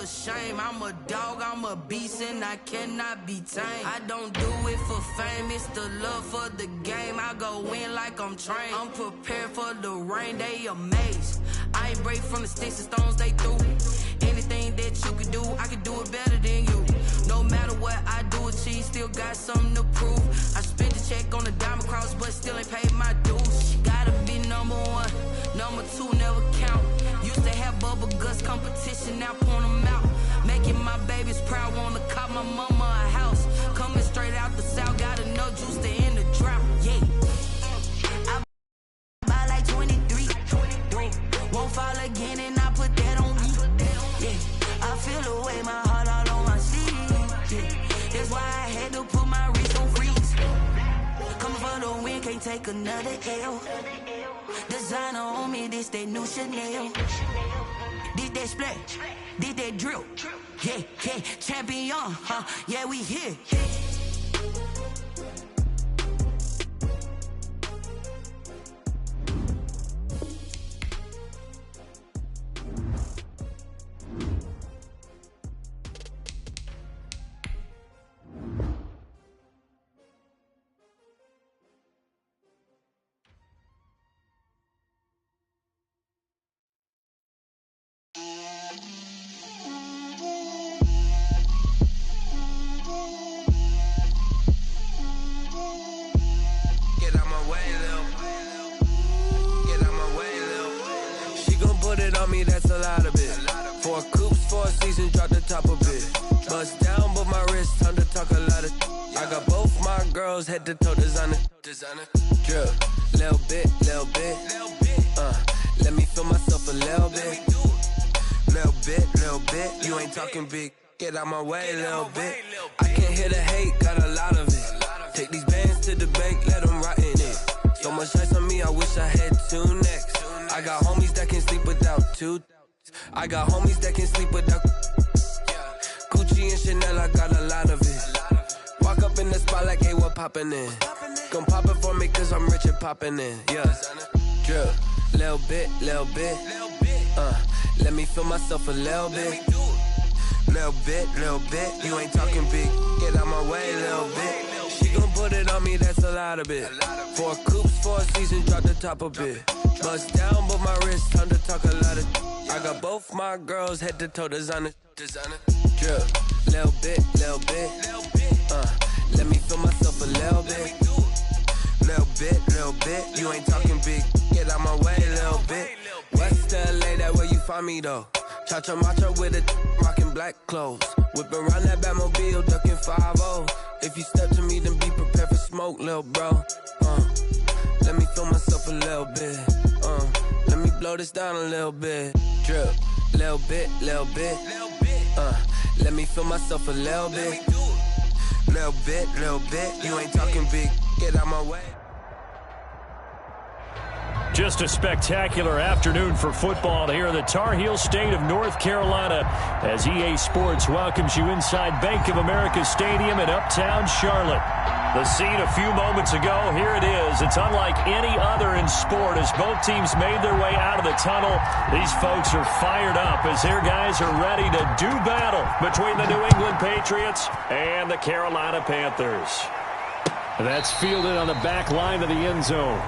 of shame. I'm a dog, I'm a beast, and I cannot be tamed. I don't do it for fame, it's the love for the game. I go in like I'm trained. I'm prepared for the rain, they amazed. I ain't break from the sticks and stones they threw. Anything that you can do, I can do it better than you. No matter what I do, achieve, still got something to prove. I spent the check on the diamond cross, but still ain't paid my dues. Gotta be number one, number two never count. Used to have bubble guts competition, now point them out. Making my babies proud, wanna cop my mama a house. Coming straight out the south, got enough juice to end the drought. Yeah. I buy like 23, won't fall again, and I put that on me. Yeah, I feel the way, my heart all on my sleeve. Yeah, that's why I had to put my wrist on freeze. Coming for the win, can't take another L. Designer on me, this that new Chanel. Did that splash, did that drill. Yeah, yeah, champion, huh? Yeah, we here. That's a lot of it. 4 coops, 4 seasons, drop the top of it. Bust down, but my wrist, time to talk a lot of. I got both my girls head to toe designer. Drip, little bit. Let me feel myself a little bit. Little bit. You ain't talking big. Get out my way, little bit. I can't hear the hate, got a lot of it. Take these bands to the bank, let them rot in it. So much ice on me, I wish I had 2 necks. I got homies that can sleep without 2. I got homies that can sleep without Gucci and Chanel, I got a lot of it. Walk up in the spot like, hey, what poppin' in? Gon' pop it for me cause I'm rich and poppin' in. Yeah, drip, little bit. Let me feel myself a little bit. Little bit. You ain't talking big. Get out my way, little bit. She gon' put it on me, that's a lot of it. 4 coops, 4 seasons, drop the top of it. Bust down, but my wrist, time to talk a lot of. I got both my girls head to toe designer. Drip, little bit. Let me feel myself a little bit. Little bit. You ain't talking big. Get out my way, little bit. West LA, that where you find me though. Cha-cha macha with a rockin' black clothes. Whip around that Batmobile, ducking 5-0. If you step to me, then be prepared for smoke, little bro. Let me feel myself a little bit. Let me blow this down a little bit. Drip, little bit. Let me feel myself a little bit. Little bit. You ain't talking big. Get out my way. Just a spectacular afternoon for football here in the Tar Heel state of North Carolina as EA Sports welcomes you inside Bank of America Stadium in Uptown Charlotte. The scene a few moments ago, here it is. It's unlike any other in sport as both teams made their way out of the tunnel. These folks are fired up as their guys are ready to do battle between the New England Patriots and the Carolina Panthers. That's fielded on the back line of the end zone.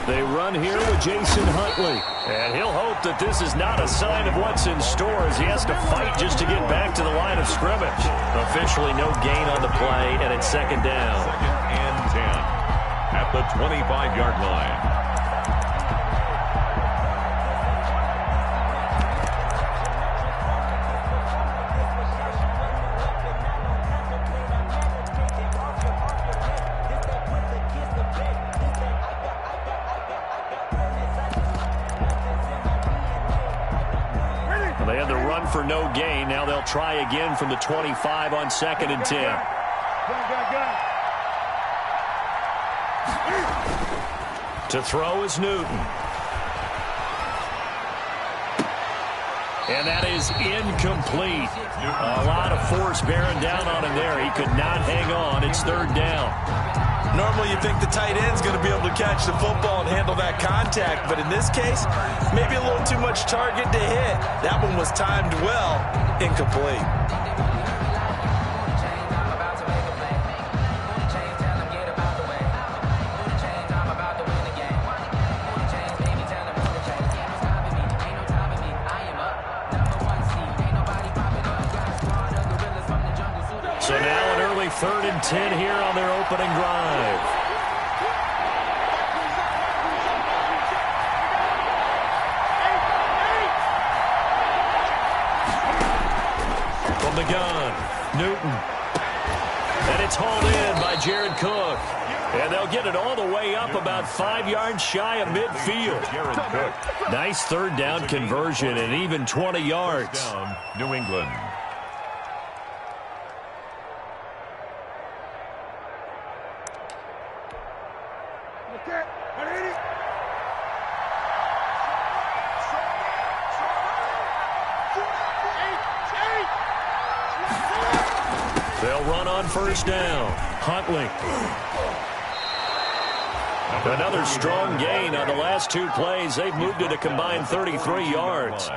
They run here with Jason Huntley. And he'll hope that this is not a sign of what's in store as he has to fight just to get back to the line of scrimmage. Officially no gain on the play, and it's second down. 2nd and 10 at the 25-yard line. They had the run for no gain. Now they'll try again from the 25 on 2nd and 10. To throw is Newton. And that is incomplete. A lot of force bearing down on him there. He could not hang on. It's third down. Normally you think the tight end's going to be able to catch the football and handle that contact, but in this case, maybe a little too much target to hit. That one was timed well, incomplete. So now an early 3rd and 10 here on their opening drive. From the gun, Newton. And it's hauled in by Jared Cook. And they'll get it all the way up about 5 yards shy of midfield. Nice third down conversion and even 20 yards. Down, New England. They'll run on first down. Huntley. Another strong gain on the last 2 plays. They've moved it a combined 33 yards.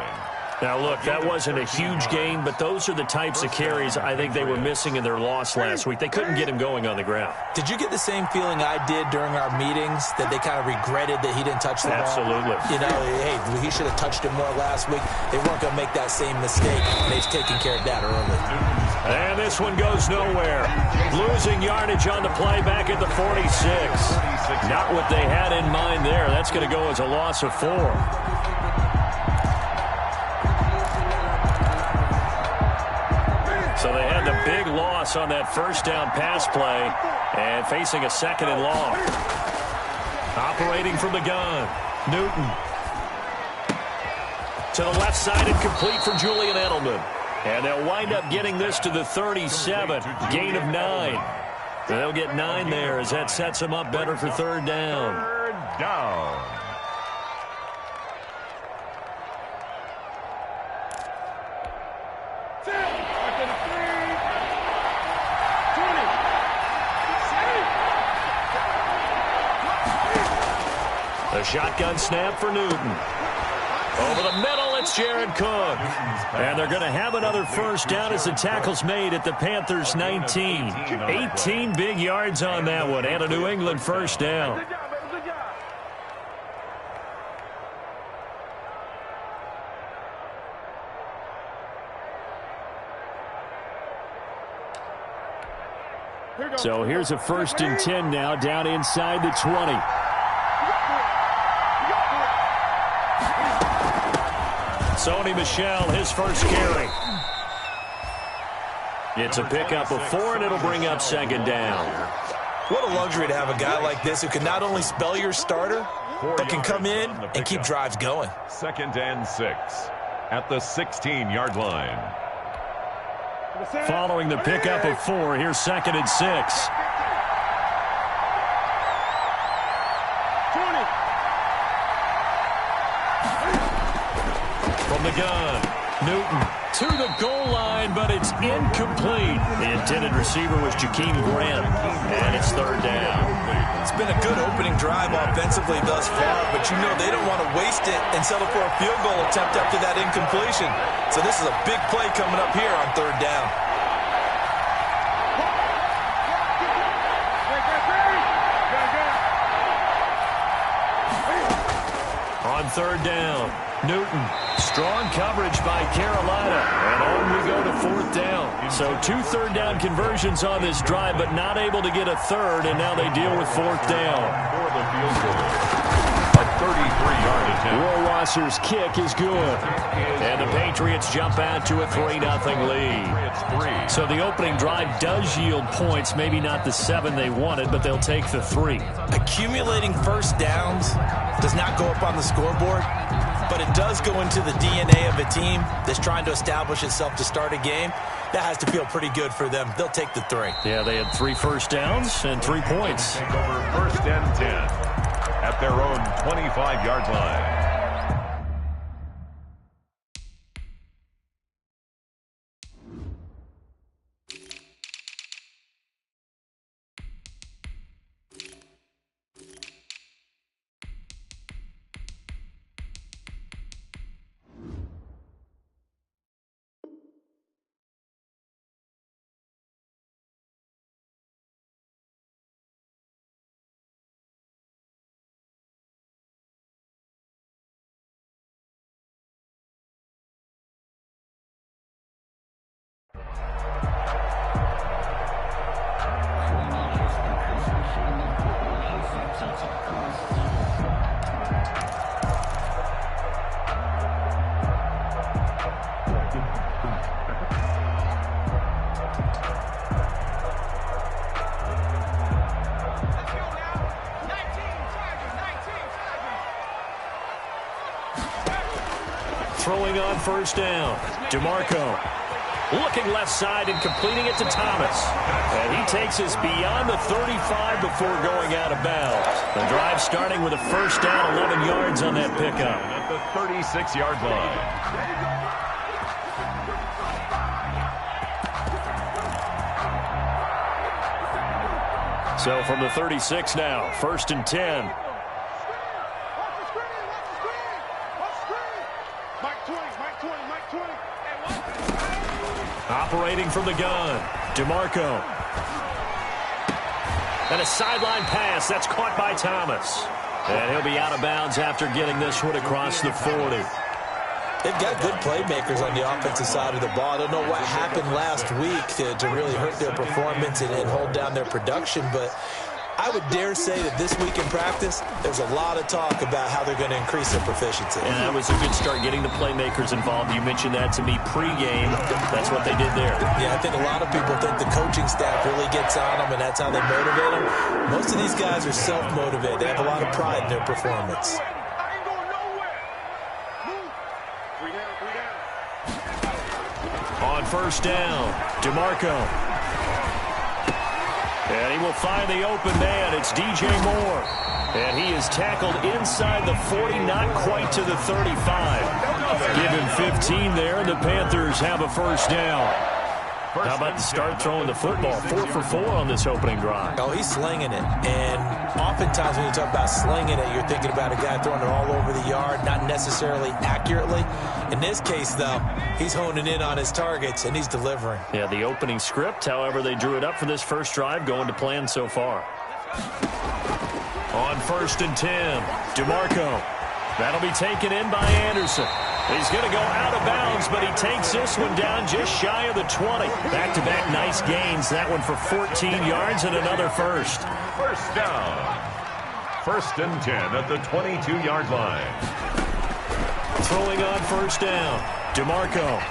Now, look, that wasn't a huge gain, but those are the types of carries I think they were missing in their loss last week. They couldn't get him going on the ground. Did you get the same feeling I did during our meetings, that they kind of regretted that he didn't touch the ball? Absolutely. You know, hey, he should have touched it more last week. They weren't going to make that same mistake, and they've taken care of that early. And this one goes nowhere. Losing yardage on the play back at the 46. Not what they had in mind there. That's going to go as a loss of 4. So they had the big loss on that first down pass play and facing a 2nd and long. Operating from the gun, Newton. To the left side and complete for Julian Edelman. And they'll wind up getting this to the 37, gain of 9. They'll get 9 there as that sets them up better for third down. Third down. The shotgun snap for Newton. Over the middle, it's Jared Cook. And they're going to have another first down as the tackle's made at the Panthers' 19. 18 big yards on that one, and a New England first down. So here's a 1st and 10 now, down inside the 20. Sony Michel, his first carry. It's a pickup of 4, and it'll bring up 2nd down. What a luxury to have a guy like this who can not only spell your starter, but can come in and keep drives going. 2nd and 6 at the 16-yard line. Following the pickup of 4, here's 2nd and 6. From the gun, Newton to the goal line, but it's incomplete. The intended receiver was Jakeem Grant, and it's third down. It's been a good opening drive offensively thus far, but you know they don't want to waste it and settle for a field goal attempt after that incompletion. So this is a big play coming up here on third down. On third down, Newton. Strong coverage by Carolina. And on we go to 4th down. So 2 third down conversions on this drive, but not able to get a third, and now they deal with 4th down. For the field goal. A 33-yard attempt. Rohrwasser's kick is good. And the Patriots jump out to a 3-0 lead. So the opening drive does yield points, maybe not the 7 they wanted, but they'll take the 3. Accumulating first downs does not go up on the scoreboard, but it does go into the DNA of a team that's trying to establish itself to start a game. That has to feel pretty good for them. They'll take the 3. Yeah, they had 3 first downs and 3 points. Take over 1st and 10 at their own 25-yard line. Throwing on first down, DeMarco. Looking left side and completing it to Thomas. And he takes us beyond the 35 before going out of bounds. The drive starting with a first down, 11 yards on that pickup. At the 36-yard line. So from the 36 now, 1st and 10. Operating from the gun, DeMarco. And a sideline pass. That's caught by Thomas. And he'll be out of bounds after getting this one across the 40. They've got good playmakers on the offensive side of the ball. I don't know what happened last week to really hurt their performance and hold down their production, but I would dare say that this week in practice, there's a lot of talk about how they're going to increase their proficiency. And that was a good start, getting the playmakers involved. You mentioned that to me pregame. That's what they did there. Yeah, I think a lot of people think the coaching staff really gets on them, and that's how they motivate them. Most of these guys are self-motivated. They have a lot of pride in their performance. On first down, DeMarco. And he will find the open man. It's DJ Moore. And he is tackled inside the 40, not quite to the 35. Give him 15 there, and the Panthers have a first down. How about the start throwing the football? 4 for 4 on this opening drive. Oh, he's slinging it. And oftentimes when you talk about slinging it, you're thinking about a guy throwing it all over the yard, not necessarily accurately. In this case, though, he's honing in on his targets, and he's delivering. Yeah, the opening script, however, they drew it up for this first drive, going to plan so far. On 1st and 10, DeMarco. That'll be taken in by Anderson. He's going to go out of bounds, but he takes this one down just shy of the 20. Back-to-back nice gains. That one for 14 yards and another first. First down. 1st and 10 at the 22-yard line. Throwing on first down, DeMarco.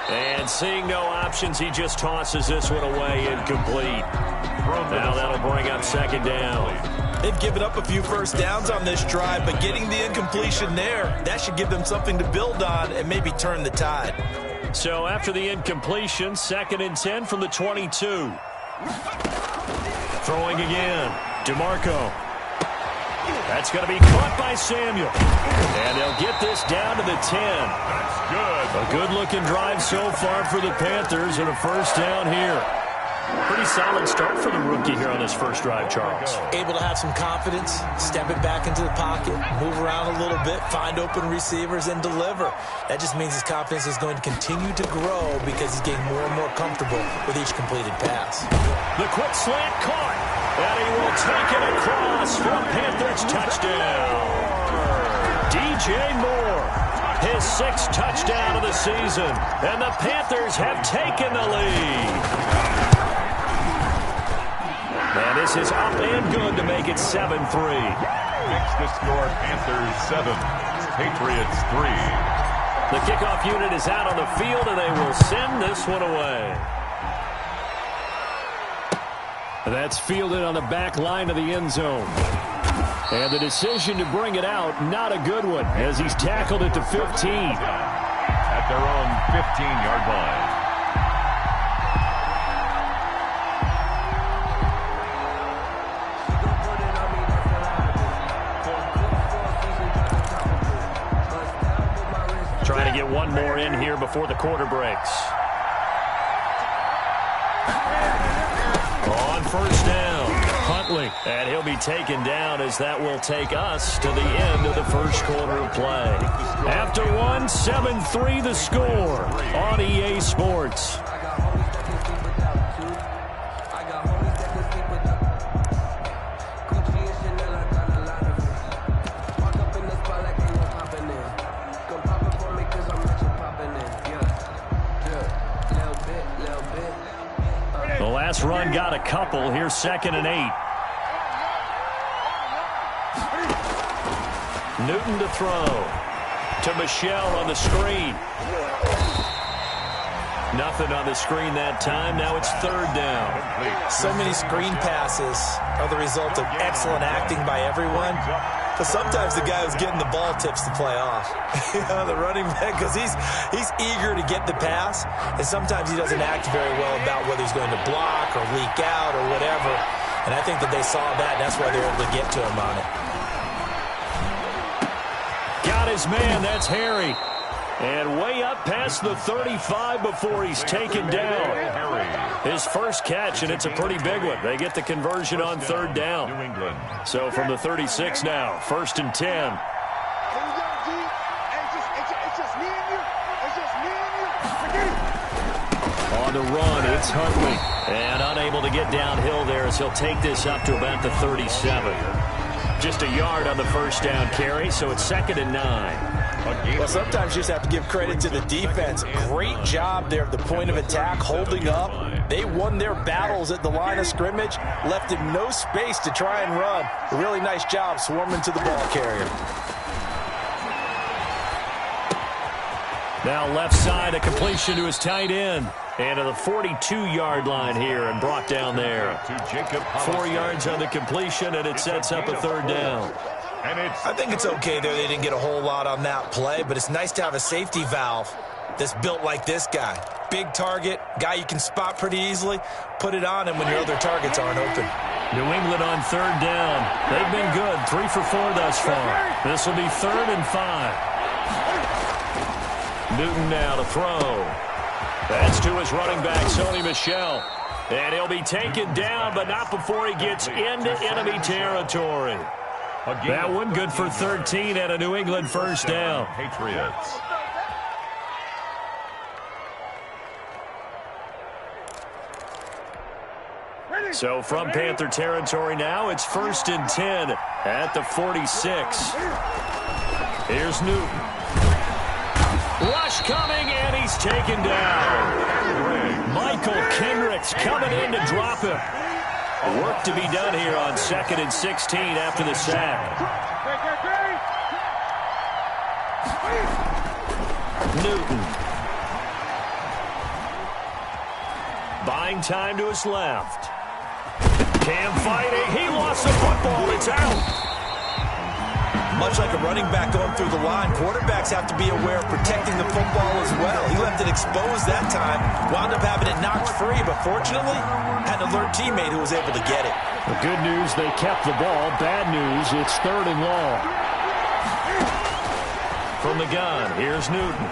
And seeing no options, he just tosses this one away, incomplete. Now that'll bring up 2nd down. They've given up a few first downs on this drive, but getting the incompletion there, that should give them something to build on and maybe turn the tide. So after the incompletion, 2nd and 10 from the 22. Throwing again, DeMarco. That's going to be caught by Samuel. And they'll get this down to the 10. That's good. A good-looking drive so far for the Panthers and a first down here. Pretty solid start for the rookie here on this first drive, Charles. Able to have some confidence, step it back into the pocket, move around a little bit, find open receivers, and deliver. That just means his confidence is going to continue to grow because he's getting more and more comfortable with each completed pass. The quick slant caught, and he will take it across for a Panthers touchdown. DJ Moore, his 6th touchdown of the season, and the Panthers have taken the lead. And this is up and good to make it 7-3. Next to score, Panthers 7, Patriots 3. The kickoff unit is out on the field, and they will send this one away. That's fielded on the back line of the end zone. And the decision to bring it out, not a good one, as he's tackled at the 15. At their own 15-yard line. Trying to get one more in here before the quarter breaks. On first down, Huntley. And he'll be taken down as that will take us to the end of the first quarter of play. After one, 7-3 the score on EA Sports. The last run got a couple. Here's 2nd and 8. Newton to throw. To Michelle on the screen. Nothing on the screen that time. Now it's 3rd down. So many screen passes are the result of excellent acting by everyone. But sometimes the guy who's getting the ball tips the play off. The running back, because he's eager to get the pass, and sometimes he doesn't act very well about whether he's going to block or leak out or whatever. And I think that they saw that, and that's why they were able to get to him on it. Got his man. That's Harry. And way up past the 35 before he's taken down. His first catch, and it's a pretty big one. They get the conversion on 3rd down. New England. So from the 36 now, 1st and 10. On the run, it's Huntley. And unable to get downhill there as he'll take this up to about the 37. Just a yard on the first down carry, so it's 2nd and 9. Well, sometimes you just have to give credit to the defense. Great job there at the point of attack, holding up. They won their battles at the line of scrimmage, left him no space to try and run. A really nice job swarming to the ball carrier. Now left side, a completion to his tight end. And to the 42-yard line here and brought down there. 4 yards on the completion, and it sets up a 3rd down. I think it's okay there. They didn't get a whole lot on that play, but it's nice to have a safety valve that's built like this guy. Big target, guy you can spot pretty easily. Put it on him when your other targets aren't open. New England on 3rd down. They've been good, 3 for 4 thus far. This will be 3rd and 5. Newton now to throw. That's to his running back, Sony Michel. And he'll be taken down, but not before he gets into enemy territory. That one good for 13 and a New England first down. Patriots. So from Panther territory now, it's 1st and 10 at the 46. Here's Newton. Rush coming, and he's taken down. Michael Kendricks coming in to drop him. Work to be done here on 2nd and 16 after the sack. Newton. Buying time to his left. Cam fighting. He lost the football. It's out. Much like a running back going through the line, quarterbacks have to be aware of protecting the football as well. He left it exposed that time, wound up having it knocked free, but fortunately had an alert teammate who was able to get it. The good news, they kept the ball. Bad news, it's 3rd and long. From the gun, here's Newton.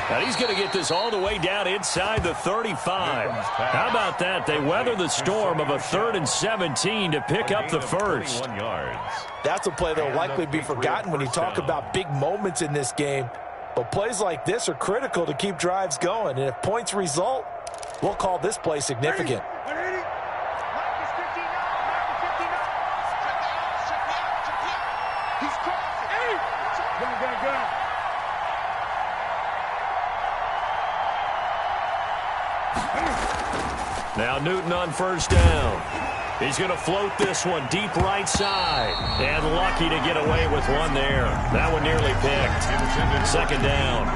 And he's going to get this all the way down inside the 35. How about that? They weather the storm of a 3rd and 17 to pick up the first. That's a play that will likely be forgotten when you talk about big moments in this game. But plays like this are critical to keep drives going. And if points result, we'll call this play significant. Now Newton on first down. He's going to float this one deep right side. And lucky to get away with one there. That one nearly picked. 2nd down.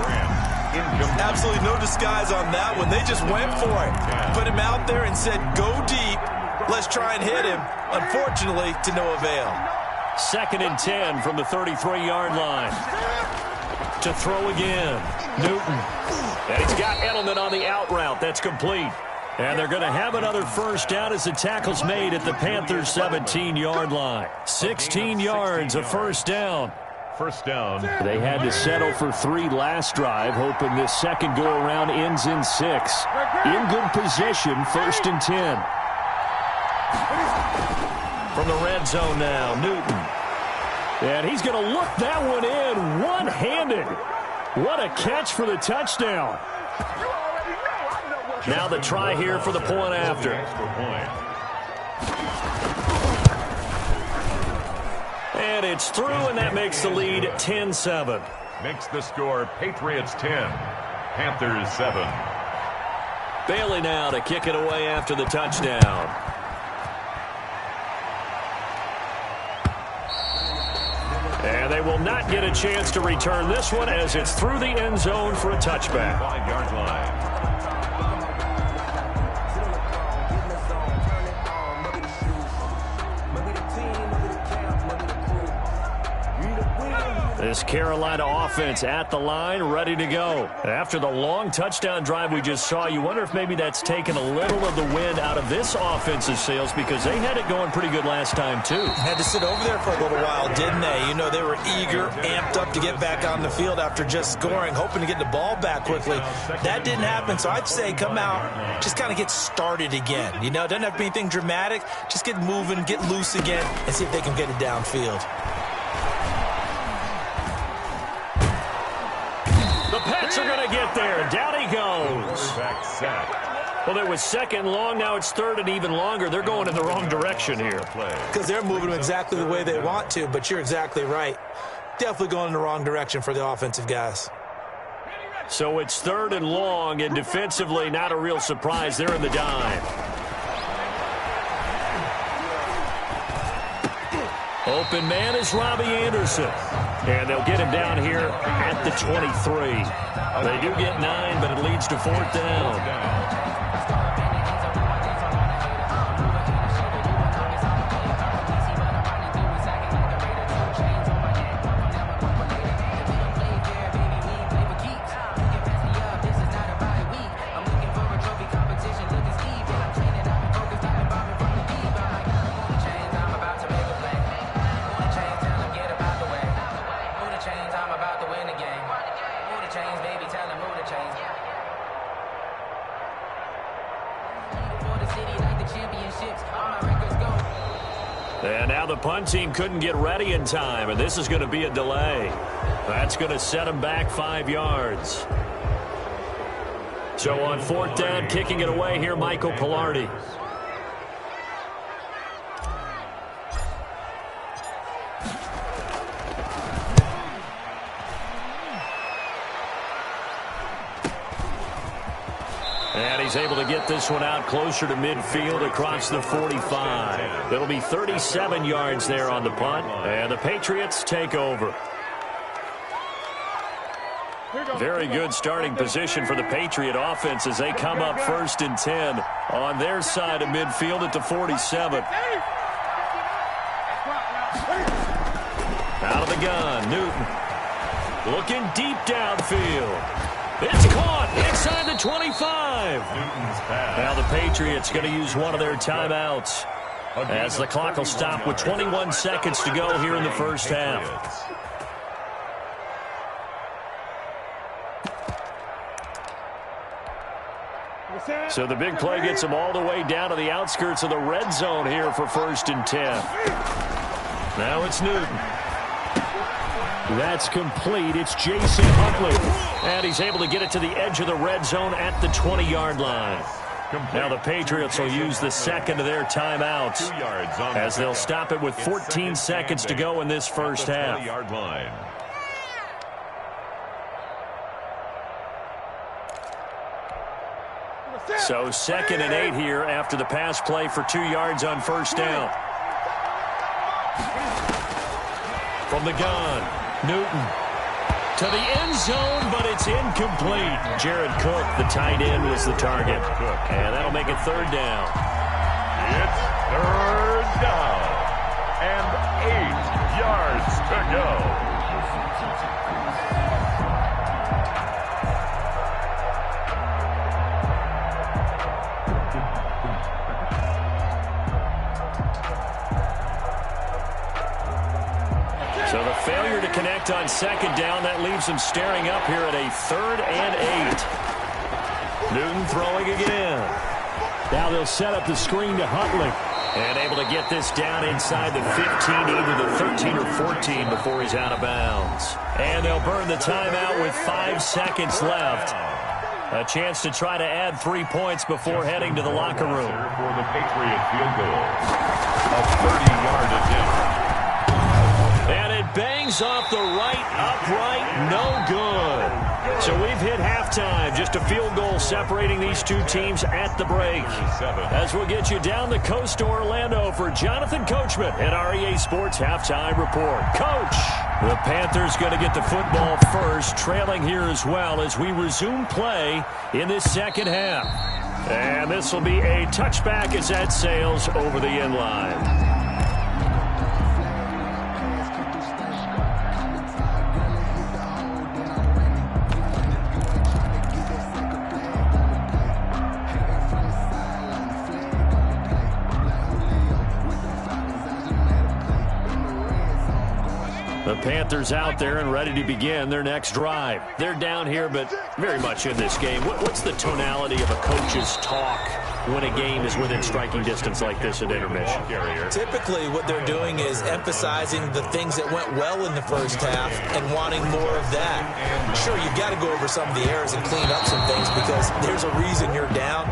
Absolutely no disguise on that one. They just went for it. Put him out there and said, go deep. Let's try and hit him. Unfortunately, to no avail. 2nd and 10 from the 33-yard line. To throw again. Newton. And he's got Edelman on the out route. That's complete. And they're going to have another first down as the tackle's made at the Panthers' 17-yard line. 16 yards, a first down. First down. They had to settle for 3 last drive, hoping this second go-around ends in 6. In good position, 1st and 10. From the red zone now, Newton. And he's going to look that one in one-handed. What a catch for the touchdown. Now the try here for the point after. And it's through, and that makes the lead 10-7. Makes the score Patriots 10, Panthers 7. Bailey now to kick it away after the touchdown. And they will not get a chance to return this one as it's through the end zone for a touchback. 5-yard line. This Carolina offense at the line, ready to go. After the long touchdown drive we just saw, you wonder if maybe that's taken a little of the wind out of this offensive sails because they had it going pretty good last time, too. Had to sit over there for a little while, didn't they? You know, they were eager, amped up to get back on the field after just scoring, hoping to get the ball back quickly. That didn't happen, so I'd say come out, just kind of get started again. You know, it doesn't have to be anything dramatic. Just get moving, get loose again, and see if they can get it downfield. Pats are going to get there. Down he goes. Well, it was 2nd long. Now it's 3rd and even longer. They're going in the wrong direction here. Because they're moving them exactly the way they want to, but you're exactly right. Definitely going in the wrong direction for the offensive guys. So it's 3rd and long, and defensively, not a real surprise. They're in the dime. Open man is Robbie Anderson. And they'll get him down here at the 23. They do get 9, but it leads to 4th down. And now the punt team couldn't get ready in time, and this is going to be a delay. That's going to set them back 5 yards. So on 4th down, kicking it away here, Michael Pilardi. And he's able to get this one out closer to midfield across the 45. It'll be 37 yards there on the punt, and the Patriots take over. Very good starting position for the Patriot offense as they come up 1st and 10 on their side of midfield at the 47. Out of the gun, Newton. Looking deep downfield. It's caught inside the 25. Now the Patriots going to use one of their timeouts as the clock will stop with 21 seconds to go here in the first half. So the big play gets them all the way down to the outskirts of the red zone here for 1st and 10. Now it's Newton. That's complete. It's Jason Huntley. And he's able to get it to the edge of the red zone at the 20-yard line. Now the Patriots will use the second of their timeouts as they'll stop it with 14 seconds to go in this first half. So 2nd and 8 here after the pass play for 2 yards on 1st down. From the gun. Newton to the end zone, but it's incomplete. Jared Cook, the tight end, was the target. And that'll make it 3rd down. It's Third down and 8 yards to go. So the failure to connect on second down, that leaves him staring up here at a 3rd and 8. Newton throwing again. Now they'll set up the screen to Huntley. And able to get this down inside the 15, either the 13 or 14 before he's out of bounds. And they'll burn the timeout with 5 seconds left. A chance to try to add 3 points before heading to the locker room. For the Patriot field goal. A 30-yard attempt. And it bangs off the right upright, no good. So we've hit halftime, just a field goal separating these two teams at the break. As we'll get you down the coast to Orlando for Jonathan Coachman at our EA Sports Halftime Report. Coach, the Panthers going to get the football first, trailing here as well as we resume play in this second half. And this will be a touchback as that sails over the end line. The Panthers out there and ready to begin their next drive. They're down here, but very much in this game. What's the tonality of a coach's talk when a game is within striking distance like this at intermission? Typically, what they're doing is emphasizing the things that went well in the first half and wanting more of that. Sure, you've got to go over some of the errors and clean up some things because there's a reason you're down.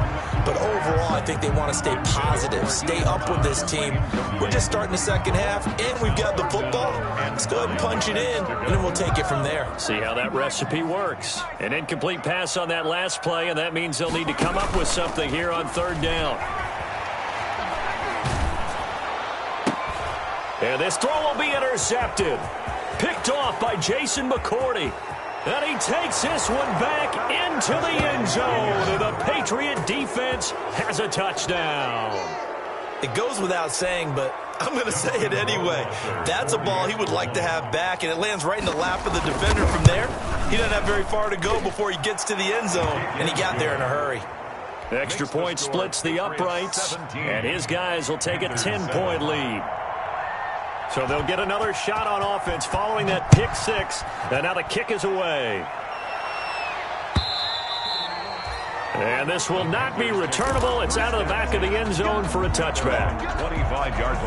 But overall, I think they want to stay positive, stay up with this team. We're just starting the second half, and we've got the football. Let's go ahead and punch it in, and then we'll take it from there. See how that recipe works. An incomplete pass on that last play, and that means they'll need to come up with something here on third down. And this throw will be intercepted. Picked off by Jason McCourty. And he takes this one back into the end zone. And the Patriot defense has a touchdown. It goes without saying, but I'm going to say it anyway. That's a ball he would like to have back, and it lands right in the lap of the defender from there. He doesn't have very far to go before he gets to the end zone, and he got there in a hurry. Extra point splits the uprights, and his guys will take a 10-point lead. So they'll get another shot on offense following that pick six, and now the kick is away. And this will not be returnable. It's out of the back of the end zone for a touchback. 25-yard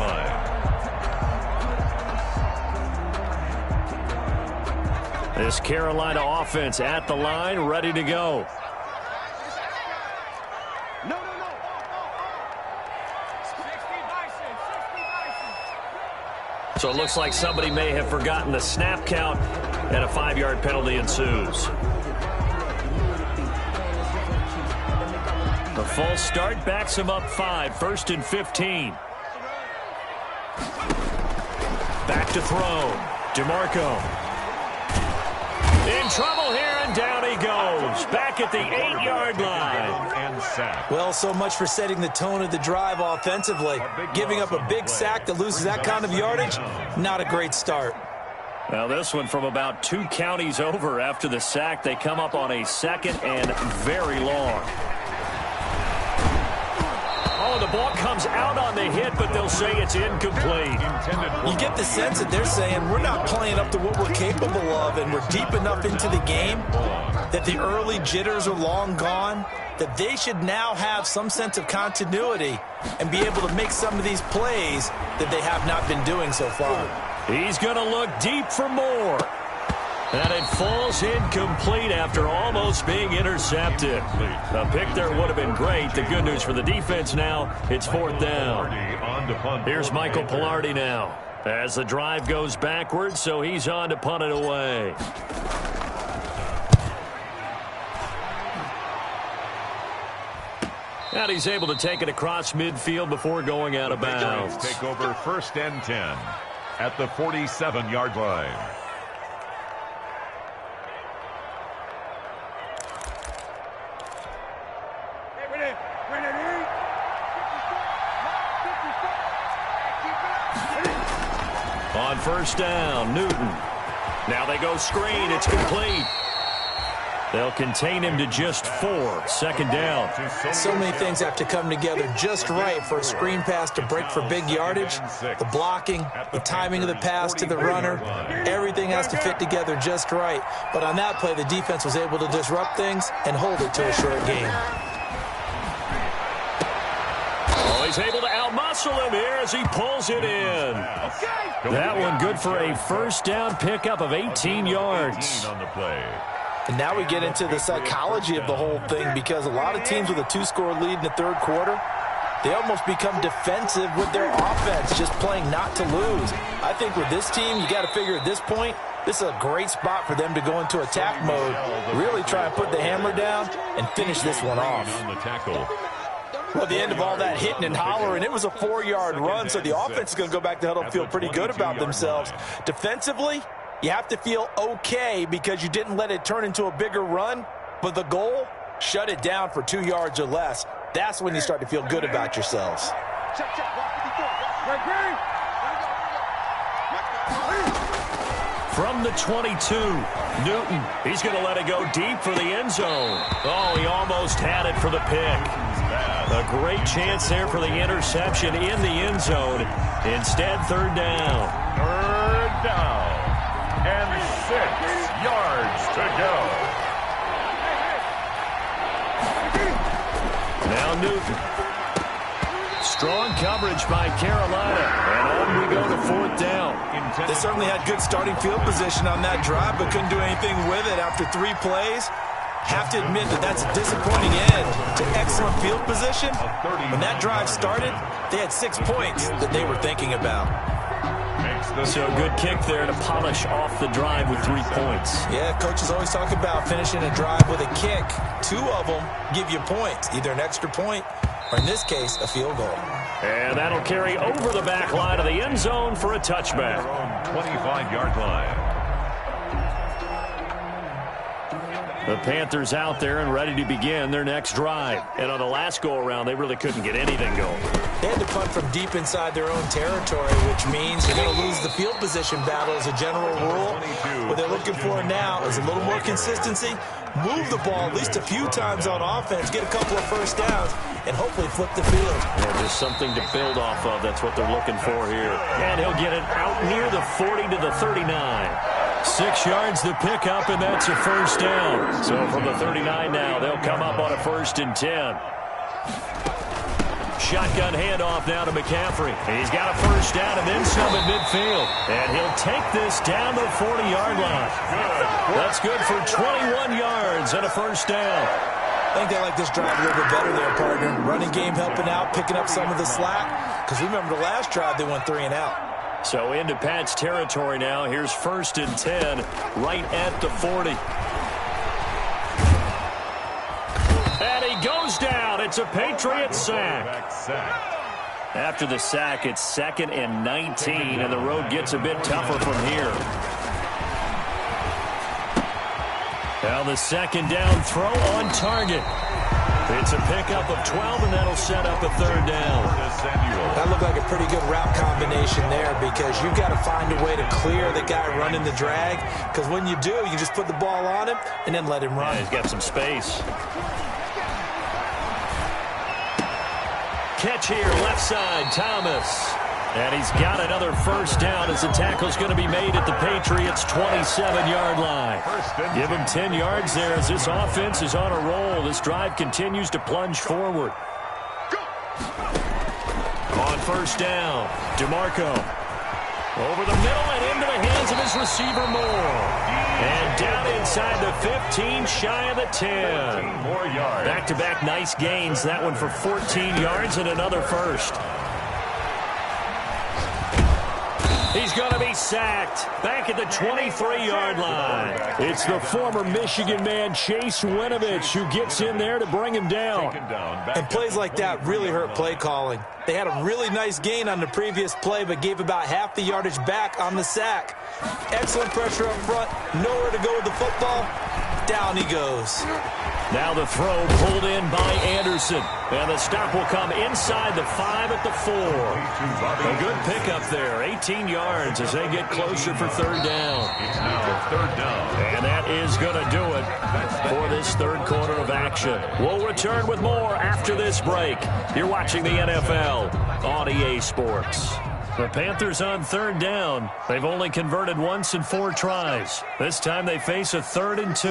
line. This Carolina offense at the line, ready to go. So it looks like somebody may have forgotten the snap count, and a 5-yard penalty ensues. The false start backs him up 5, 1st and 15. Back to throw. DeMarco. In trouble here, and down he goes. Back at the 8-yard line. Well, so much for setting the tone of the drive offensively. Giving up a big sack that loses that kind of yardage, not a great start. Now this one from about 2 counties over after the sack. They come up on a 2nd and very long. Oh, the ball comes out on the hit, but they'll say it's incomplete. You get the sense that they're saying we're not playing up to what we're capable of, and we're deep enough into the game that the early jitters are long gone, that they should now have some sense of continuity and be able to make some of these plays that they have not been doing so far. He's going to look deep for more. And it falls incomplete after almost being intercepted. A pick there would have been great. The good news for the defense now, it's 4th down. Here's Michael Pilardi now as the drive goes backwards, so he's on to punt it away. And he's able to take it across midfield before going out of bounds. Take over 1st and 10 at the 47-yard line. On first down, Newton. Now they go screen. It's complete. They'll contain him to just 4. Second down. So many things have to come together just right for a screen pass to break for big yardage. The blocking, the timing of the pass to the runner, everything has to fit together just right. But on that play, the defense was able to disrupt things and hold it to a short gain. Oh, he's able to outmuscle him here as he pulls it in. That one good for a first down pickup of 18 yards. And now we get into the psychology of the whole thing, because a lot of teams with a 2-score lead in the third quarter, they almost become defensive with their offense, just playing not to lose. I think with this team, you got to figure at this point, this is a great spot for them to go into attack mode, really try and put the hammer down and finish this one off. Well, at the end of all that hitting and hollering, it was a 4-yard run, so the offense is going to go back to huddle and feel pretty good about themselves. Defensively, you have to feel okay because you didn't let it turn into a bigger run, but the goal, shut it down for 2 yards or less. That's when you start to feel good about yourselves. From the 22, Newton, he's going to let it go deep for the end zone. Oh, he almost had it for the pick. A great chance there for the interception in the end zone. Instead, third down. Third down. And 6 yards to go. Now Newton. Strong coverage by Carolina. And on we go to fourth down. They certainly had good starting field position on that drive, but couldn't do anything with it after 3 plays. Have to admit that that's a disappointing end to excellent field position. When that drive started, they had 6 points that they were thinking about. So good kick there to polish off the drive with 3 points. Yeah, coaches always talk about finishing a drive with a kick. 2 of them give you points, either an extra point or, in this case, a field goal. And that'll carry over the back line of the end zone for a touchback. 25-yard line. The Panthers out there and ready to begin their next drive. And on the last go-around, they really couldn't get anything going. They had to punt from deep inside their own territory, which means you're going to lose the field position battle as a general rule. What they're looking for now is a little more consistency, move the ball at least a few times on offense, get a couple of first downs, and hopefully flip the field. Yeah, just something to build off of. That's what they're looking for here. And he'll get it out near the 40 to the 39. 6 yards the pickup, and that's a first down. So from the 39 now, they'll come up on a 1st and 10. Shotgun handoff now to McCaffrey. He's got a first down and then some at midfield. And he'll take this down to the 40-yard line. That's good for 21 yards and a first down. I think they like this drive a little bit better there, partner. Running game helping out, picking up some of the slack. Because remember, the last drive they went 3 and out. So into Pat's territory now. Here's 1st and 10, right at the 40. And he goes down. It's a Patriots sack. After the sack, it's 2nd and 19, and the road gets a bit tougher from here. Now the 2nd down throw on target. It's a pickup of 12, and that'll set up a 3rd down. That looked like a pretty good route combination there, because you've got to find a way to clear the guy running the drag, because when you do, you just put the ball on him and then let him run. Yeah, he's got some space. Catch here, left side, Thomas. And he's got another first down as the tackle's going to be made at the Patriots' 27-yard line. Give him 10 yards there as this offense is on a roll. This drive continues to plunge forward. On first down, DeMarco. Over the middle and into the hands of his receiver, Moore. And down inside the 15, shy of the 10. Back-to-back nice gains. That one for 14 yards and another first. He's going to be sacked back at the 23-yard line. It's the former Michigan man, Chase Winovich, who gets in there to bring him down. And plays like that really hurt play calling. They had a really nice gain on the previous play, but gave about half the yardage back on the sack. Excellent pressure up front, nowhere to go with the football. Down he goes. Now the throw pulled in by Anderson. And the stop will come inside the 5 at the 4. A good pickup there. 18 yards as they get closer for third down. It's now third down. And that is going to do it for this third quarter of action. We'll return with more after this break. You're watching the NFL on EA Sports. The Panthers on third down. They've only converted once in 4 tries. This time they face a 3rd and 2.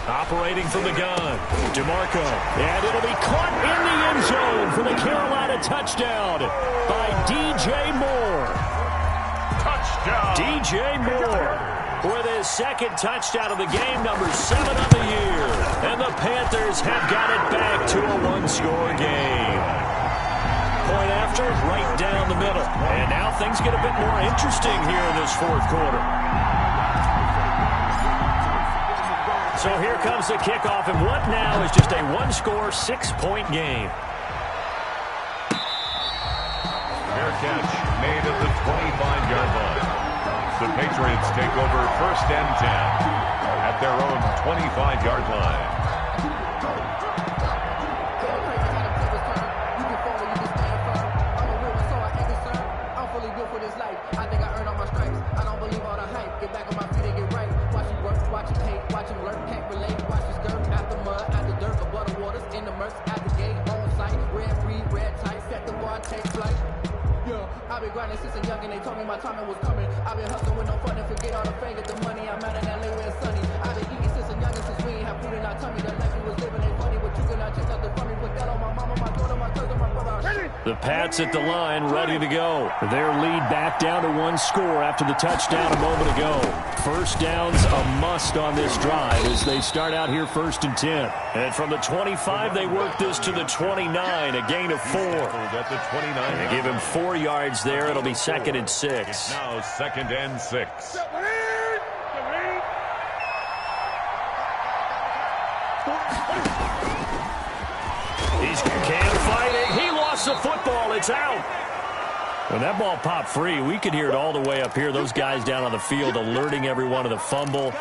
Operating from the gun, DeMarco. And it'll be caught in the end zone for the Carolina touchdown by DJ Moore. Touchdown. DJ Moore with his 2nd touchdown of the game, number 7 on the year. And the Panthers have got it back to a 1-score game. Point after, right down the middle. And now things get a bit more interesting here in this 4th quarter. So here comes the kickoff, and what now is just a 1-score, 6-point game. Fair catch made at the 25-yard line. The Patriots take over 1st and 10 at their own 25-yard line. I've been grinding since a youngin', they told me my timing was coming. I've been hustling with no fun and forget all the fame, get the money. I'm out in LA where it's sunny. I've been eating since a youngin', since we ain't have food in our tummy. The life we was living ain't funny, but you cannot check out the funny. Put that on my mama, my daughter, my cousin, my brother. The Pats at the line, ready to go. Their lead back down to 1 score after the touchdown a moment ago. First down's a must on this drive as they start out here 1st and 10. And from the 25, they work this to the 29, a gain of 4. At the 29. And they give him 4 yards there. It'll be 2nd and 6. It's now 2nd and 6. He can't fight it. He lost the football. It's out. When that ball popped free, we could hear it all the way up here. Those guys down on the field alerting everyone of the fumble.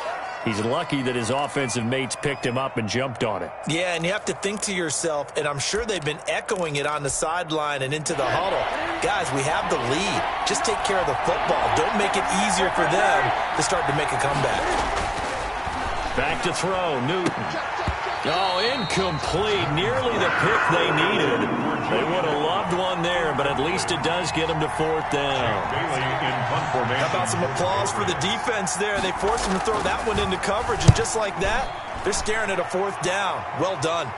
He's lucky that his offensive mates picked him up and jumped on it. Yeah, and you have to think to yourself, and I'm sure they've been echoing it on the sideline and into the huddle. Guys, we have the lead. Just take care of the football. Don't make it easier for them to start to make a comeback. Back to throw, Newton. Oh, incomplete. Nearly the pick they needed. They would have loved one there, but at least it does get them to 4th down. How about some applause for the defense there? They forced him to throw that one into coverage, and just like that, they're staring at a 4th down. Well done.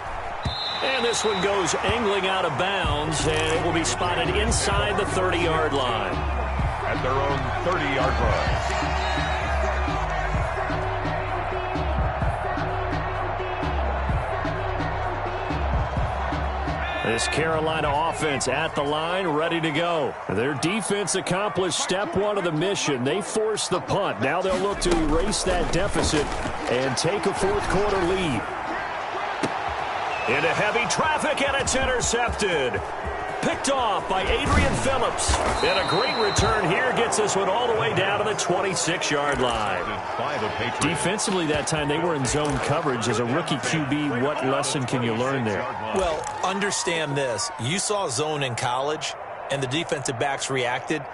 And this one goes angling out of bounds, and it will be spotted inside the 30-yard line. At their own 30-yard line. This Carolina offense at the line, ready to go. Their defense accomplished step 1 of the mission. They forced the punt. Now they'll look to erase that deficit and take a 4th quarter lead. Into heavy traffic, and it's intercepted. Picked off by Adrian Phillips. And a great return here gets this one all the way down to the 26-yard line. Defensively that time, they were in zone coverage. As a rookie QB, what lesson can you learn there? Well, understand this. You saw zone in college, and the defensive backs reacted,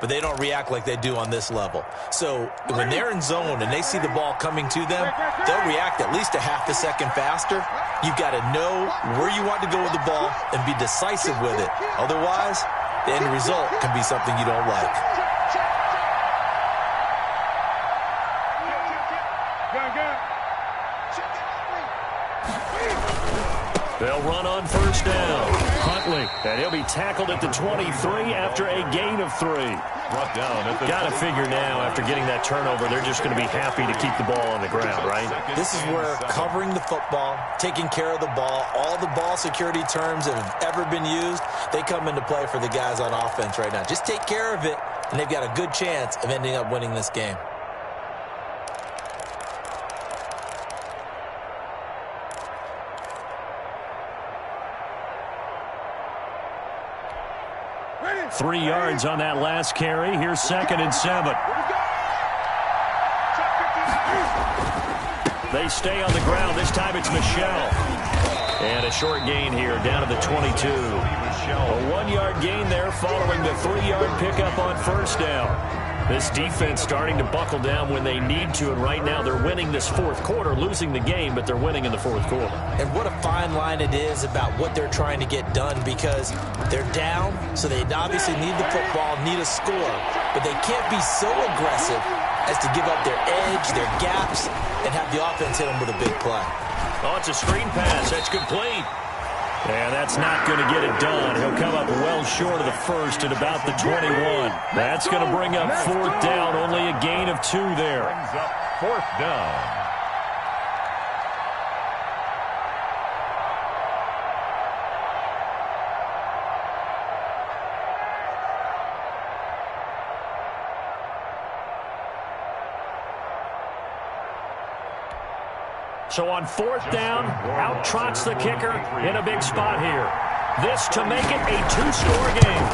but they don't react like they do on this level. So when they're in zone and they see the ball coming to them, they'll react at least a half a second faster. You've got to know where you want to go with the ball and be decisive with it. Otherwise, the end result can be something you don't like. They'll run on 1st down. Huntley, and he'll be tackled at the 23 after a gain of 3. Brought down at the Got to figure now, after getting that turnover, they're just going to be happy to keep the ball on the ground, right? This is where covering the football, taking care of the ball, all the ball security terms that have ever been used, they come into play for the guys on offense right now. Just take care of it, and they've got a good chance of ending up winning this game. Ready. 3 yards on that last carry. Here's 2nd and 7. They stay on the ground. This time it's Michelle. And a short gain here, down to the 22. A 1-yard gain there following the 3-yard pickup on first down. This defense starting to buckle down when they need to, and right now they're winning this fourth quarter, losing the game, but they're winning in the fourth quarter. And what a fine line it is about what they're trying to get done, because they're down, so they obviously need the football, need a score, but they can't be so aggressive as to give up their edge, their gaps, and have the offense hit them with a big play. Oh, it's a screen pass. That's complete. And that's not going to get it done. He'll come up well short of the first at about the 21. That's going to bring up fourth down. Only a gain of 2 there. Brings up fourth down. So on fourth down, out trots the kicker in a big spot here. This to make it a 2-score game.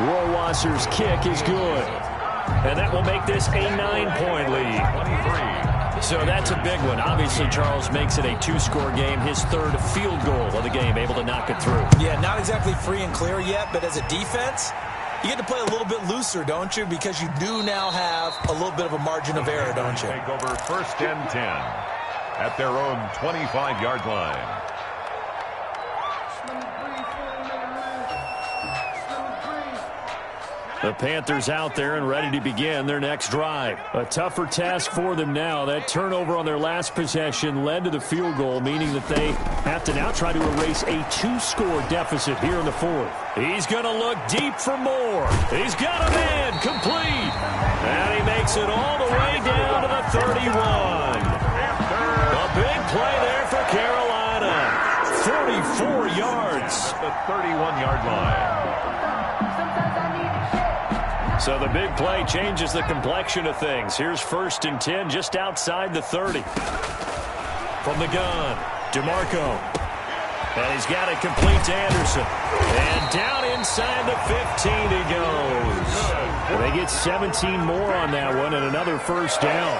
Rohrwasser's kick is good. And that will make this a 9-point lead. So that's a big one. Obviously, Charles makes it a 2-score game. His third field goal of the game, able to knock it through. Yeah, not exactly free and clear yet, but as a defense, you get to play a little bit looser, don't you? Because you do now have a little bit of a margin of error, don't you? Take over first and 10 at their own 25-yard line. The Panthers out there and ready to begin their next drive. A tougher task for them now. That turnover on their last possession led to the field goal, meaning that they have to now try to erase a 2-score deficit here in the fourth. He's going to look deep for more. He's got a man complete. And he makes it all the way down to the 31. A big play there for Carolina. 44 yards. The 31-yard line. So the big play changes the complexion of things. Here's first and 10 just outside the 30. From the gun, DeMarco. And he's got it complete to Anderson. And down inside the 15 he goes. They get 17 more on that one and another first down.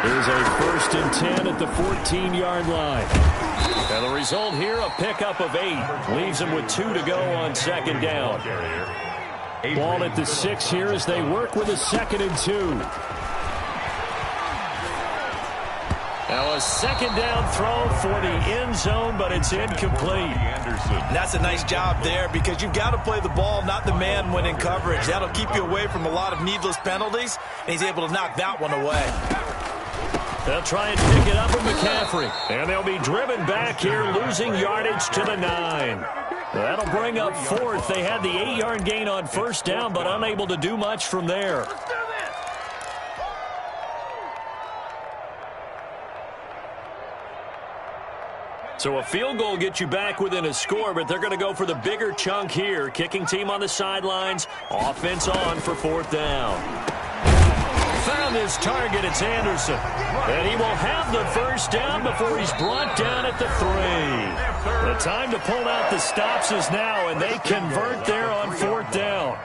Here's a first and 10 at the 14-yard line. And the result here, a pickup of 8. Leaves them with 2 to go on second down. Ball at the 6 here as they work with a 2nd and 2. Now a second down throw for the end zone, but it's incomplete. And that's a nice job there, because you've got to play the ball, not the man when in coverage. That'll keep you away from a lot of needless penalties, and he's able to knock that one away. They'll try and pick it up with McCaffrey. And they'll be driven back here, losing yardage to the 9. That'll bring up fourth. They had the 8-yard gain on first down, but unable to do much from there. So a field goal gets you back within a score, but they're going to go for the bigger chunk here. Kicking team on the sidelines. Offense on for fourth down. Found his target. It's Anderson. And he will have the first down before he's brought down at the 3. The time to pull out the stops is now, and they convert there on fourth down.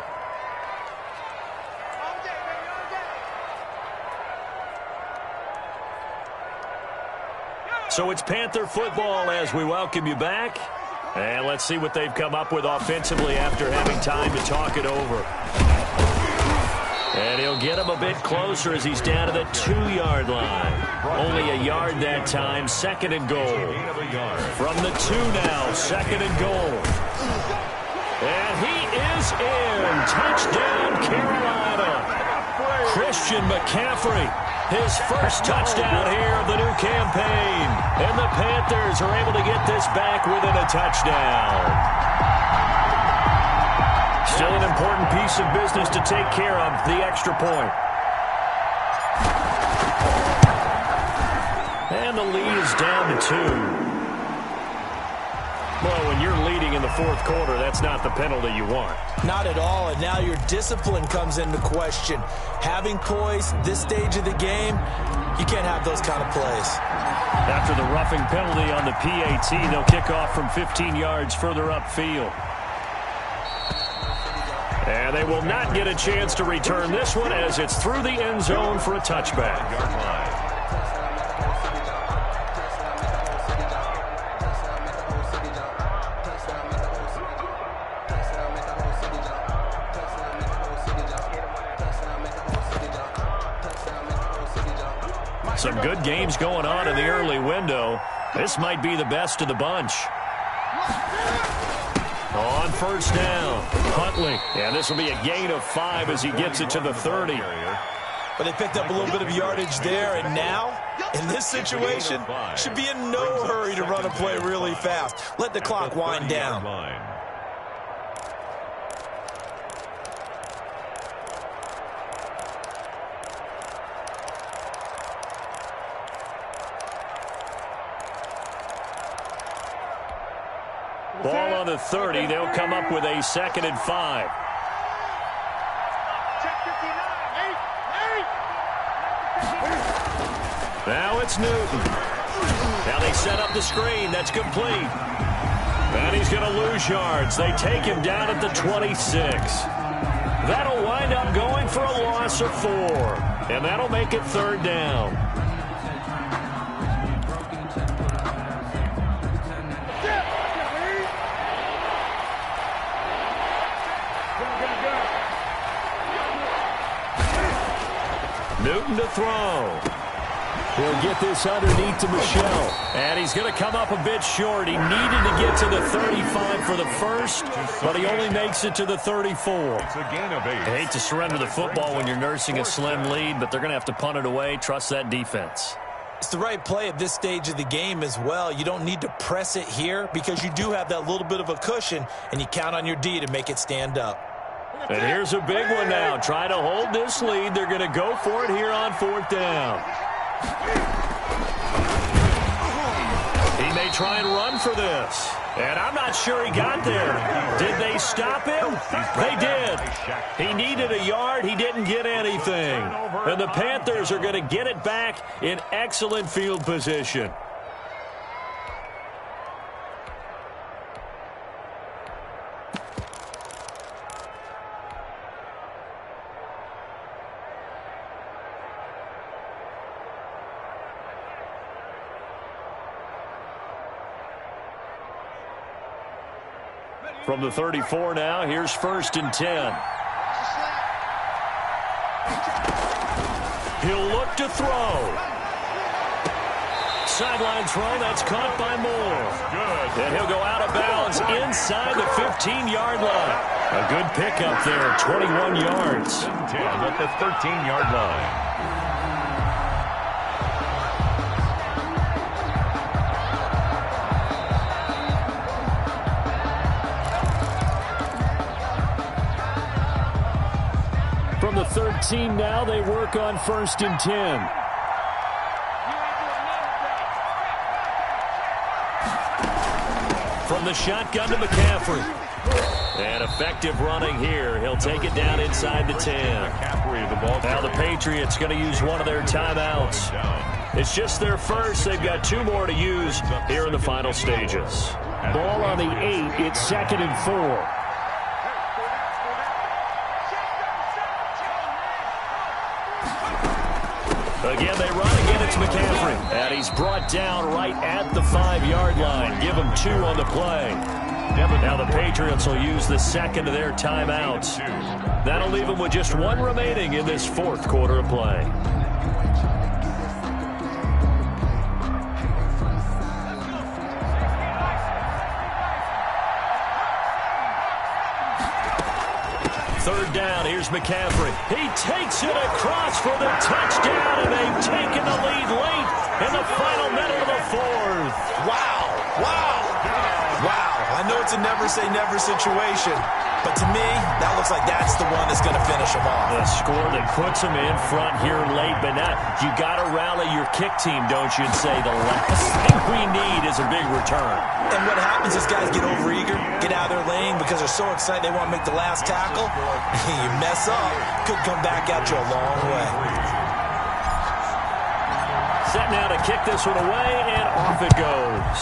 So it's Panther football as we welcome you back. And let's see what they've come up with offensively after having time to talk it over. And he'll get him a bit closer as he's down to the 2-yard line. Only a yard that time, 2nd and goal. From the 2 now, 2nd and goal. And he is in. Touchdown, Carolina. Christian McCaffrey, his first touchdown here of the new campaign. And the Panthers are able to get this back within a touchdown. Still an important piece of business to take care of, the extra point. And the lead is down to 2. Well, when you're leading in the fourth quarter, that's not the penalty you want. Not at all, and now your discipline comes into question. Having poise this stage of the game, you can't have those kind of plays. After the roughing penalty on the PAT, they'll kick off from 15 yards further upfield. And they will not get a chance to return this one as it's through the end zone for a touchback. some good games going on in the early window. This might be the best of the bunch. On first down, Huntley. And this will be a gain of 5 as he gets it to the 30. But they picked up a little bit of yardage there, and now, in this situation, should be in no hurry to run a play really fast. Let the clock wind down. Ball on the 30. They'll come up with a 2nd and 5. Now it's Newton. Now they set up the screen. That's complete. And he's going to lose yards. They take him down at the 26. That'll wind up going for a loss of 4. And that'll make it 3rd down. Newton to throw. He'll get this underneath to Michel. And he's going to come up a bit short. He needed to get to the 35 for the first, but he only makes it to the 34. It's a gain of 8. I hate to surrender the football when you're nursing a slim lead, but they're going to have to punt it away. Trust that defense. It's the right play at this stage of the game as well. You don't need to press it here because you do have that little bit of a cushion, and you count on your D to make it stand up. And here's a big one now. Trying to hold this lead. They're going to go for it here on 4th down. He may try and run for this. And I'm not sure he got there. Did they stop him? They did. He needed a yard. He didn't get anything. And the Panthers are going to get it back in excellent field position. From the 34 now, here's 1st and 10. He'll look to throw. Sideline throw, that's caught by Moore. Good. And he'll go out of bounds inside the 15-yard line. A good pickup there, 21 yards. 10 at the 13-yard line. From the 13 now, they work on 1st and 10. From the shotgun to McCaffrey. And effective running here. He'll take it down inside the 10. Now the Patriots going to use one of their timeouts. It's just their first. They've got 2 more to use here in the final stages. Ball on the 8. It's 2nd and 4. Again, they run. Again, it's McCaffrey. And he's brought down right at the 5-yard line. Give him 2 on the play. Now the Patriots will use the 2nd of their timeouts. That'll leave them with just 1 remaining in this 4th quarter of play. Third down, here's McCaffrey. He takes it across for the touchdown, and they've taken the lead late in the final minute of the 4th. Wow, wow, wow. I know it's a never-say-never situation, but to me, that looks like that's the one that's going to finish them off. The score that puts them in front here late, but now you got to rally your kick team, don't you, and say the last thing we need is a big return. And what happens is guys get overeager, get out of their lane because they're so excited they want to make the last tackle. You mess up, could come back at you a long way. Set now to kick this one away, and off it goes.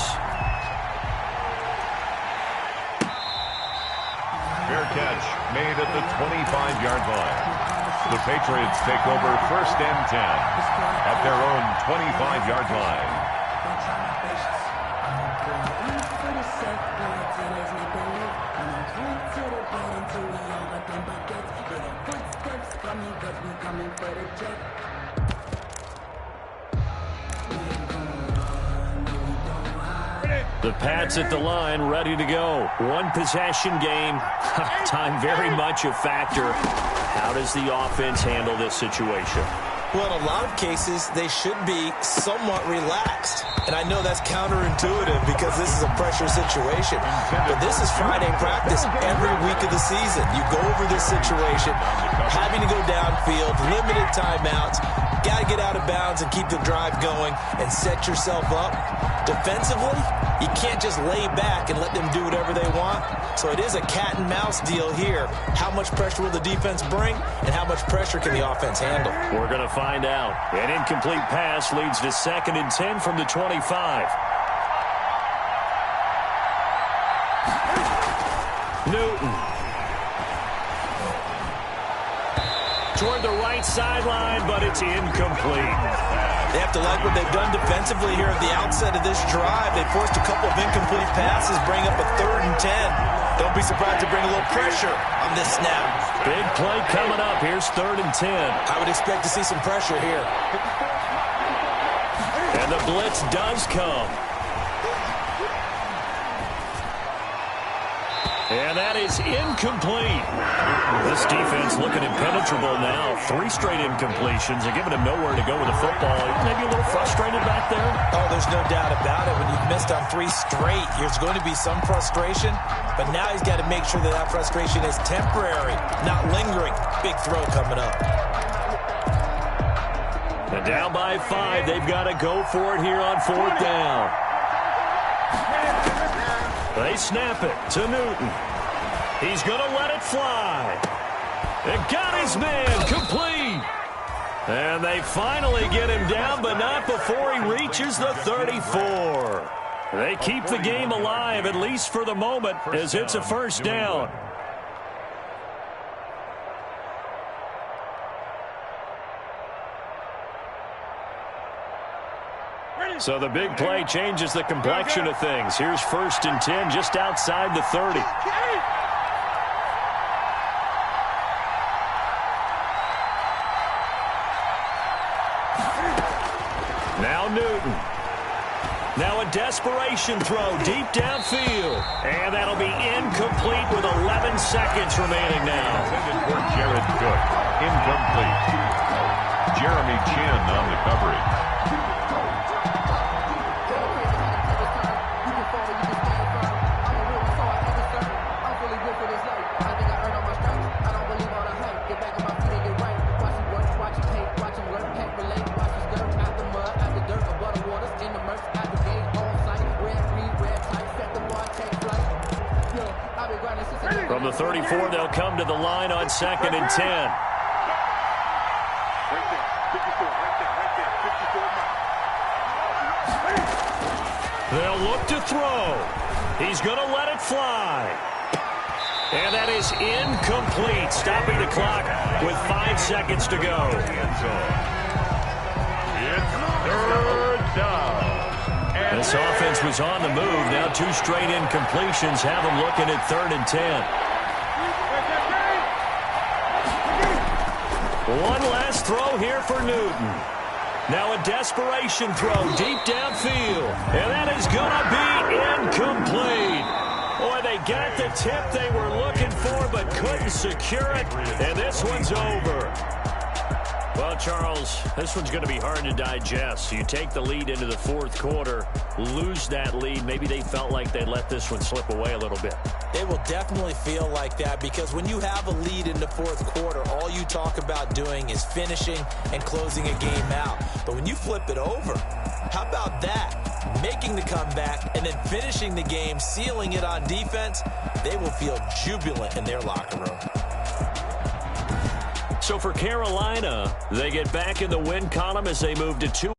Fair catch made at the 25-yard line. The Patriots take over 1st and 10 at their own 25-yard line. The Pats at the line, ready to go. One possession game. Time very much a factor. How does the offense handle this situation? Well, in a lot of cases, they should be somewhat relaxed. And I know that's counterintuitive because this is a pressure situation. But this is Friday practice every week of the season. You go over this situation, having to go downfield, limited timeouts, got to get out of bounds and keep the drive going and set yourself up. Defensively, you can't just lay back and let them do whatever they want. So it is a cat and mouse deal here. How much pressure will the defense bring and how much pressure can the offense handle? We're going to find out. An incomplete pass leads to 2nd and 10 from the 25. Newton. Toward the right sideline, but it's incomplete. They have to like what they've done defensively here at the outset of this drive. They forced a couple of incomplete passes, bring up a 3rd and 10. Don't be surprised to bring a little pressure on this snap. Big play coming up. Here's 3rd and 10. I would expect to see some pressure here. And the blitz does come. And that is incomplete. This defense looking impenetrable now. 3 straight incompletions and giving him nowhere to go with the football. Maybe a little frustrated back there. Oh, there's no doubt about it. When you've missed on 3 straight, there's going to be some frustration. But now he's got to make sure that that frustration is temporary, not lingering. Big throw coming up. And down by 5. They've got to go for it here on 4th down. They snap it to Newton. He's going to let it fly. It got his man complete. And they finally get him down, but not before he reaches the 34. They keep the game alive, at least for the moment, as it's a 1st down. So the big play changes the complexion of things. Here's 1st and 10 just outside the 30. Now Newton. Now a desperation throw deep downfield. And that'll be incomplete with 11 seconds remaining now. For Jared Cook. Incomplete. Jeremy Chin on the coverage. From the 34, they'll come to the line on 2nd and 10. They'll look to throw. He's going to let it fly. And that is incomplete, stopping the clock with 5 seconds to go. It's 3rd down. This offense was on the move. Now 2 straight incompletions have them looking at 3rd and 10. One last throw here for Newton. Now a desperation throw deep downfield. And that is going to be incomplete. Boy, they got the tip they were looking for but couldn't secure it. And this one's over. Well, Charles, this one's going to be hard to digest. You take the lead into the 4th quarter, lose that lead. Maybe they felt like they let this one slip away a little bit. They will definitely feel like that because when you have a lead in the 4th quarter, all you talk about doing is finishing and closing a game out. But when you flip it over, how about that? Making the comeback and then finishing the game, sealing it on defense, they will feel jubilant in their locker room. So for Carolina, they get back in the win column as they move to 2.